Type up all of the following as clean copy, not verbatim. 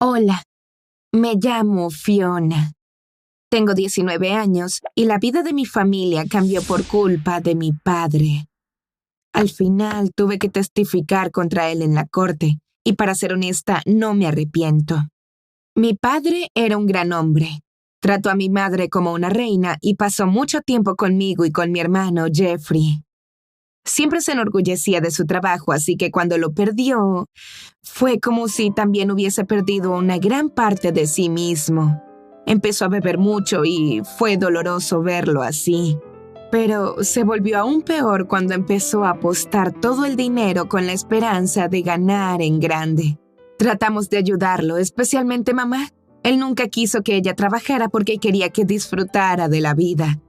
Hola, me llamo Fiona. Tengo 19 años y la vida de mi familia cambió por culpa de mi padre. Al final tuve que testificar contra él en la corte y para ser honesta no me arrepiento. Mi padre era un gran hombre. Trató a mi madre como una reina y pasó mucho tiempo conmigo y con mi hermano Jeffrey. Siempre se enorgullecía de su trabajo, así que cuando lo perdió, fue como si también hubiese perdido una gran parte de sí mismo. Empezó a beber mucho y fue doloroso verlo así. Pero se volvió aún peor cuando empezó a apostar todo el dinero con la esperanza de ganar en grande. Tratamos de ayudarlo, especialmente mamá. Él nunca quiso que ella trabajara porque quería que disfrutara de la vida.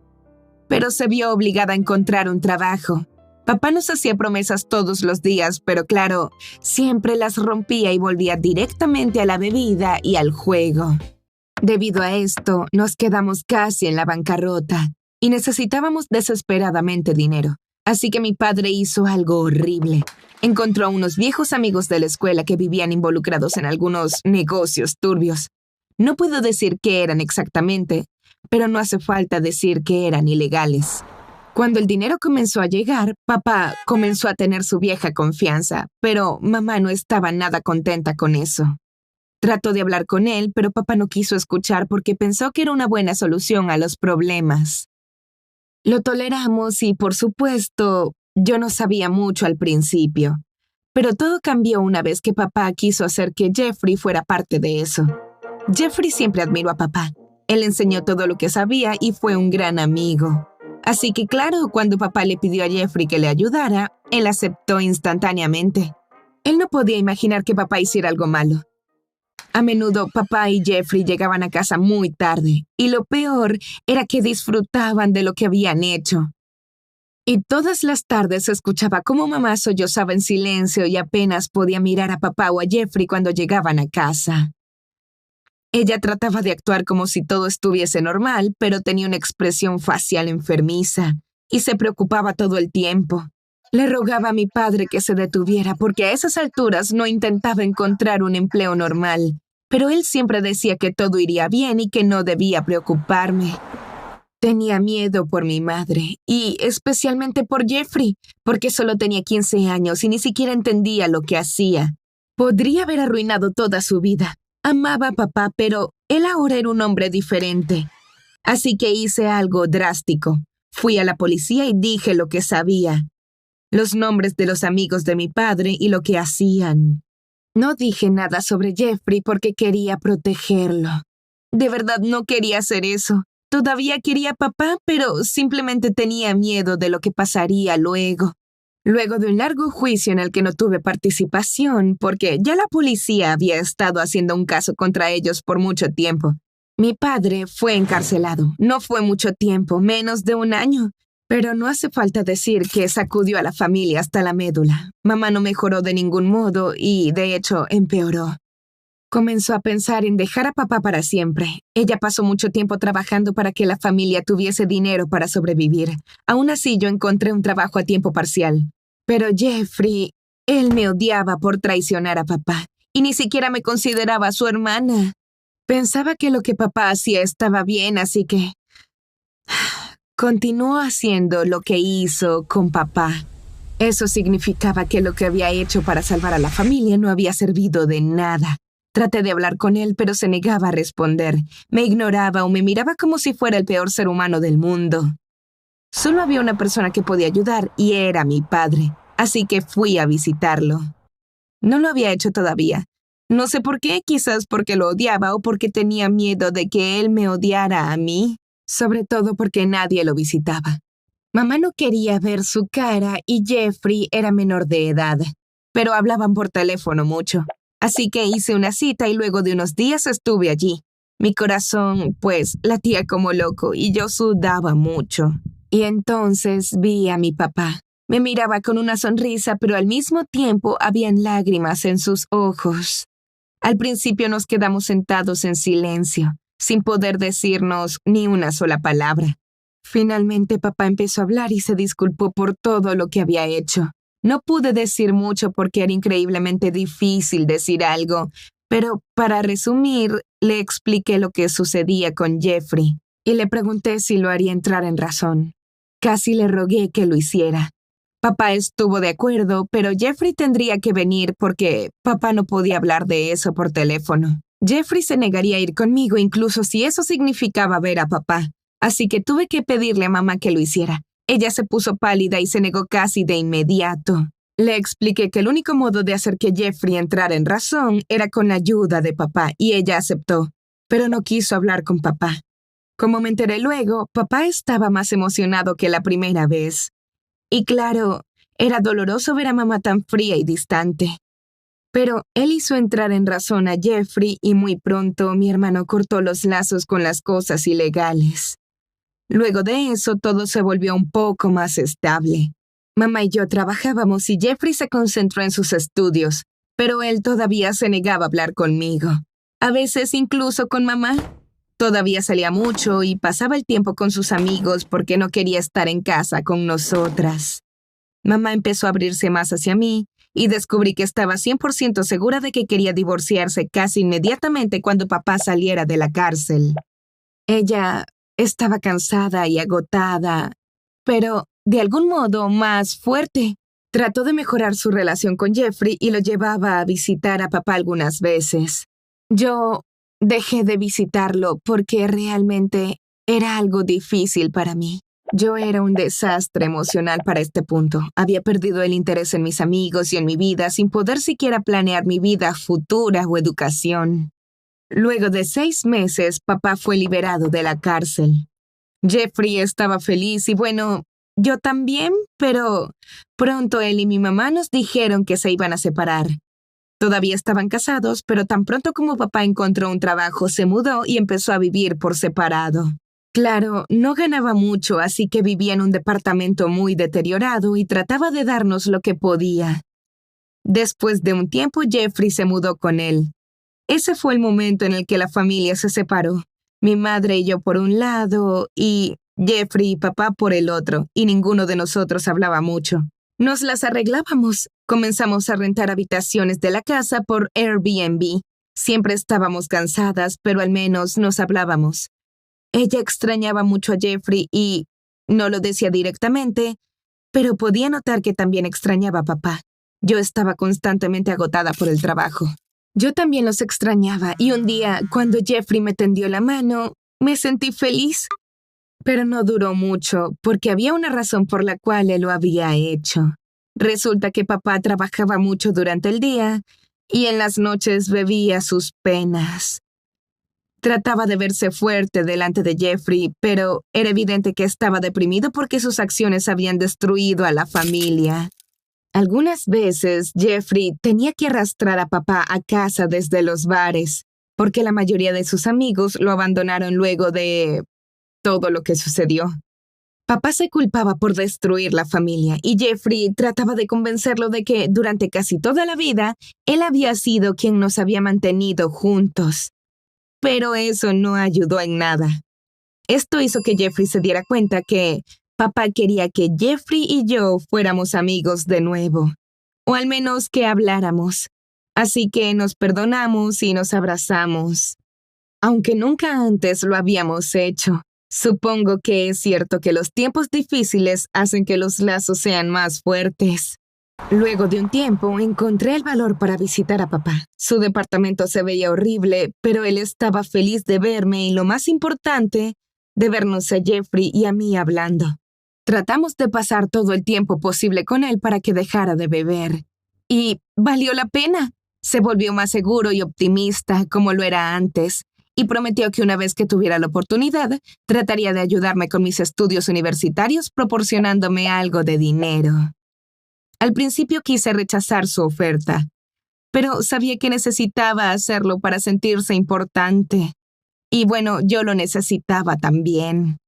Pero se vio obligada a encontrar un trabajo. Papá nos hacía promesas todos los días, pero claro, siempre las rompía y volvía directamente a la bebida y al juego. Debido a esto, nos quedamos casi en la bancarrota y necesitábamos desesperadamente dinero. Así que mi padre hizo algo horrible. Encontró a unos viejos amigos de la escuela que vivían involucrados en algunos negocios turbios. No puedo decir qué eran exactamente, pero no hace falta decir que eran ilegales. Cuando el dinero comenzó a llegar, papá comenzó a tener su vieja confianza, pero mamá no estaba nada contenta con eso. Trató de hablar con él, pero papá no quiso escuchar porque pensó que era una buena solución a los problemas. Lo toleramos y, por supuesto, yo no sabía mucho al principio. Pero todo cambió una vez que papá quiso hacer que Jeffrey fuera parte de eso. Jeffrey siempre admiró a papá. Él enseñó todo lo que sabía y fue un gran amigo. Así que claro, cuando papá le pidió a Jeffrey que le ayudara, él aceptó instantáneamente. Él no podía imaginar que papá hiciera algo malo. A menudo papá y Jeffrey llegaban a casa muy tarde, y lo peor era que disfrutaban de lo que habían hecho. Y todas las tardes se escuchaba cómo mamá sollozaba en silencio y apenas podía mirar a papá o a Jeffrey cuando llegaban a casa. Ella trataba de actuar como si todo estuviese normal, pero tenía una expresión facial enfermiza y se preocupaba todo el tiempo. Le rogaba a mi padre que se detuviera porque a esas alturas no intentaba encontrar un empleo normal, pero él siempre decía que todo iría bien y que no debía preocuparme. Tenía miedo por mi madre y especialmente por Jeffrey, porque solo tenía 15 años y ni siquiera entendía lo que hacía. Podría haber arruinado toda su vida. Amaba a papá, pero él ahora era un hombre diferente. Así que hice algo drástico. Fui a la policía y dije lo que sabía. Los nombres de los amigos de mi padre y lo que hacían. No dije nada sobre Jeffrey porque quería protegerlo. De verdad no quería hacer eso. Todavía quería a papá, pero simplemente tenía miedo de lo que pasaría luego. Luego de un largo juicio en el que no tuve participación, porque ya la policía había estado haciendo un caso contra ellos por mucho tiempo, mi padre fue encarcelado. No fue mucho tiempo, menos de un año. Pero no hace falta decir que sacudió a la familia hasta la médula. Mamá no mejoró de ningún modo y, de hecho, empeoró. Comenzó a pensar en dejar a papá para siempre. Ella pasó mucho tiempo trabajando para que la familia tuviese dinero para sobrevivir. Aún así, yo encontré un trabajo a tiempo parcial. Pero Jeffrey, él me odiaba por traicionar a papá y ni siquiera me consideraba su hermana. Pensaba que lo que papá hacía estaba bien, así que continuó haciendo lo que hizo con papá. Eso significaba que lo que había hecho para salvar a la familia no había servido de nada. Traté de hablar con él, pero se negaba a responder. Me ignoraba o me miraba como si fuera el peor ser humano del mundo. Solo había una persona que podía ayudar y era mi padre, así que fui a visitarlo. No lo había hecho todavía. No sé por qué, quizás porque lo odiaba o porque tenía miedo de que él me odiara a mí, sobre todo porque nadie lo visitaba. Mamá no quería ver su cara y Jeffrey era menor de edad, pero hablaban por teléfono mucho. Así que hice una cita y luego de unos días estuve allí. Mi corazón, pues, latía como loco y yo sudaba mucho. Y entonces vi a mi papá. Me miraba con una sonrisa, pero al mismo tiempo habían lágrimas en sus ojos. Al principio nos quedamos sentados en silencio, sin poder decirnos ni una sola palabra. Finalmente papá empezó a hablar y se disculpó por todo lo que había hecho. No pude decir mucho porque era increíblemente difícil decir algo, Pero para resumir, le expliqué lo que sucedía con Jeffrey y le pregunté si lo haría entrar en razón. Casi le rogué que lo hiciera. Papá estuvo de acuerdo, pero Jeffrey tendría que venir porque papá no podía hablar de eso por teléfono. Jeffrey se negaría a ir conmigo incluso si eso significaba ver a papá. Así que tuve que pedirle a mamá que lo hiciera. Ella se puso pálida y se negó casi de inmediato. Le expliqué que el único modo de hacer que Jeffrey entrara en razón era con la ayuda de papá y ella aceptó, pero no quiso hablar con papá. Como me enteré luego, papá estaba más emocionado que la primera vez. Y claro, era doloroso ver a mamá tan fría y distante. Pero él hizo entrar en razón a Jeffrey y muy pronto mi hermano cortó los lazos con las cosas ilegales. Luego de eso, todo se volvió un poco más estable. Mamá y yo trabajábamos y Jeffrey se concentró en sus estudios, pero él todavía se negaba a hablar conmigo. A veces incluso con mamá. Todavía salía mucho y pasaba el tiempo con sus amigos porque no quería estar en casa con nosotras. Mamá empezó a abrirse más hacia mí y descubrí que estaba 100% segura de que quería divorciarse casi inmediatamente cuando papá saliera de la cárcel. Ella estaba cansada y agotada, pero de algún modo más fuerte. Trató de mejorar su relación con Jeffrey y lo llevaba a visitar a papá algunas veces. Yo dejé de visitarlo porque realmente era algo difícil para mí. Yo era un desastre emocional para este punto. Había perdido el interés en mis amigos y en mi vida sin poder siquiera planear mi vida futura o educación. Luego de 6 meses, papá fue liberado de la cárcel. Jeffrey estaba feliz y bueno, yo también, pero pronto él y mi mamá nos dijeron que se iban a separar. Todavía estaban casados, pero tan pronto como papá encontró un trabajo, se mudó y empezó a vivir por separado. Claro, no ganaba mucho, así que vivía en un departamento muy deteriorado y trataba de darnos lo que podía. Después de un tiempo, Jeffrey se mudó con él. Ese fue el momento en el que la familia se separó. Mi madre y yo por un lado, y Jeffrey y papá por el otro, y ninguno de nosotros hablaba mucho. Nos las arreglábamos. Comenzamos a rentar habitaciones de la casa por Airbnb. Siempre estábamos cansadas, pero al menos nos hablábamos. Ella extrañaba mucho a Jeffrey y no lo decía directamente, pero podía notar que también extrañaba a papá. Yo estaba constantemente agotada por el trabajo. Yo también los extrañaba y un día, cuando Jeffrey me tendió la mano, me sentí feliz. Pero no duró mucho, porque había una razón por la cual él lo había hecho. Resulta que papá trabajaba mucho durante el día y en las noches bebía sus penas. Trataba de verse fuerte delante de Jeffrey, pero era evidente que estaba deprimido porque sus acciones habían destruido a la familia. Algunas veces Jeffrey tenía que arrastrar a papá a casa desde los bares, porque la mayoría de sus amigos lo abandonaron luego de todo lo que sucedió. Papá se culpaba por destruir la familia y Jeffrey trataba de convencerlo de que durante casi toda la vida él había sido quien nos había mantenido juntos. Pero eso no ayudó en nada. Esto hizo que Jeffrey se diera cuenta que papá quería que Jeffrey y yo fuéramos amigos de nuevo, o al menos que habláramos. Así que nos perdonamos y nos abrazamos, aunque nunca antes lo habíamos hecho. Supongo que es cierto que los tiempos difíciles hacen que los lazos sean más fuertes. Luego de un tiempo, encontré el valor para visitar a papá. Su departamento se veía horrible, pero él estaba feliz de verme y, lo más importante, de vernos a Jeffrey y a mí hablando. Tratamos de pasar todo el tiempo posible con él para que dejara de beber. Y valió la pena. Se volvió más seguro y optimista, como lo era antes, y prometió que una vez que tuviera la oportunidad, trataría de ayudarme con mis estudios universitarios proporcionándome algo de dinero. Al principio quise rechazar su oferta, pero sabía que necesitaba hacerlo para sentirse importante. Y bueno, yo lo necesitaba también.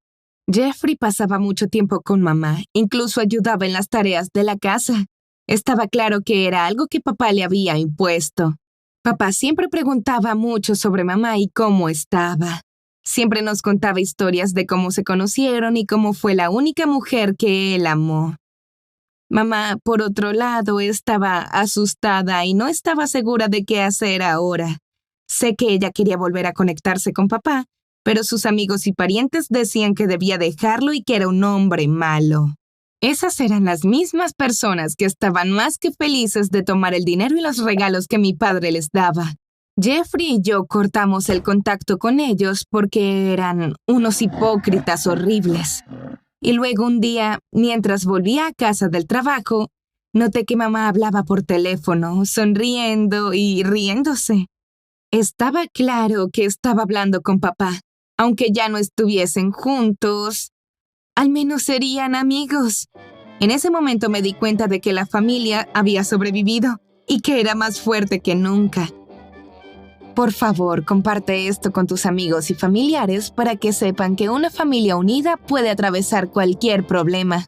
Jeffrey pasaba mucho tiempo con mamá, incluso ayudaba en las tareas de la casa. Estaba claro que era algo que papá le había impuesto. Papá siempre preguntaba mucho sobre mamá y cómo estaba. Siempre nos contaba historias de cómo se conocieron y cómo fue la única mujer que él amó. Mamá, por otro lado, estaba asustada y no estaba segura de qué hacer ahora. Sé que ella quería volver a conectarse con papá, pero sus amigos y parientes decían que debía dejarlo y que era un hombre malo. Esas eran las mismas personas que estaban más que felices de tomar el dinero y los regalos que mi padre les daba. Jeffrey y yo cortamos el contacto con ellos porque eran unos hipócritas horribles. Y luego un día, mientras volvía a casa del trabajo, noté que mamá hablaba por teléfono, sonriendo y riéndose. Estaba claro que estaba hablando con papá. Aunque ya no estuviesen juntos, al menos serían amigos. En ese momento me di cuenta de que la familia había sobrevivido y que era más fuerte que nunca. Por favor, comparte esto con tus amigos y familiares para que sepan que una familia unida puede atravesar cualquier problema.